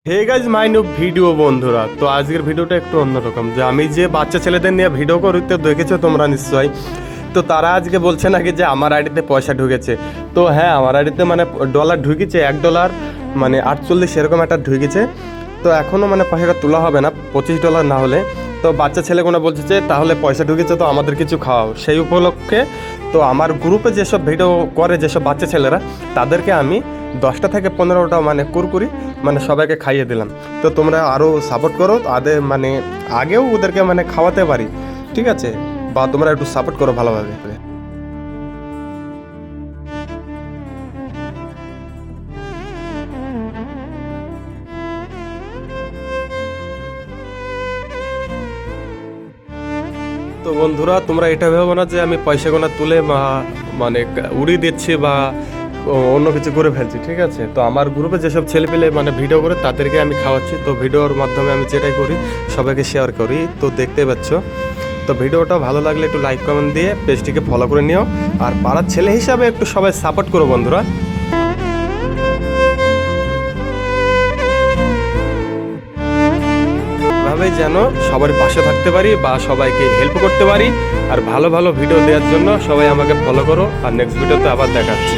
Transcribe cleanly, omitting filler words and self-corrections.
Hey guys my new video বন্ধুরা। তো আজকের ভিডিওটা একটু অন্যরকম, যে আমি যে বাচ্চা ছেলেদের নিয়ে ভিডিও করি তো দেখেছো তোমরা নিশ্চয়ই। তো তারা আজকে বলছে নাকি যে আমার আইডিতে পয়সা ঢুকেছে। তো হ্যাঁ, আমার আইডিতে মানে ডলার ঢুকেছে, $1 মানে 48 এরকম একটা ঢুকেছে। তো এখনও মানে পয়সাটা তোলা হবে না $25 না হলে। তো বাচ্চা ছেলেগুলো বলছে যে তাহলে পয়সা ঢুকেছে তো আমাদের কিছু খাওয়াও, সেই উপলক্ষে তো আমার গ্রুপে যেসব ভিডিও করে যেসব বাচ্চা ছেলেরা তাদেরকে আমি 10টা থেকে 15টা মানে কুরকুরি মানে সবাইকে খাইয়ে দিলাম। তো তোমরা আরও সাপোর্ট করো, মানে আগেও ওদেরকে মানে খাওয়াতে পারি, ঠিক আছে? বা তোমরা একটু সাপোর্ট করো ভালোভাবে। তো বন্ধুরা, তোমরা এটা ভেবো না যে আমি পয়সা গোনা তুলে মানে উড়িয়ে দিচ্ছি বা অন্য কিছু করে ফেলছি, ঠিক আছে? তো আমার গ্রুপে যেসব ছেলেপেলে মানে ভিডিও করে তাদেরকে আমি খাওয়াচ্ছি। তো ভিডিওর মাধ্যমে আমি যেটাই করি সবাইকে শেয়ার করি, তো দেখতে পাচ্ছ। তো ভিডিওটা ভালো লাগলে একটু লাইক কমেন্ট দিয়ে পেজটিকে ফলো করে নিও। আর পাড়ার ছেলে হিসাবে একটু সবাই সাপোর্ট করো বন্ধুরা, ভাবেই যেন সবার পাশে থাকতে পারি বা সবাইকে হেল্প করতে পারি। আর ভালো ভালো ভিডিও দেওয়ার জন্য সবাই আমাকে ফলো করো। আর নেক্সট ভিডিওতে আবার দেখাচ্ছি।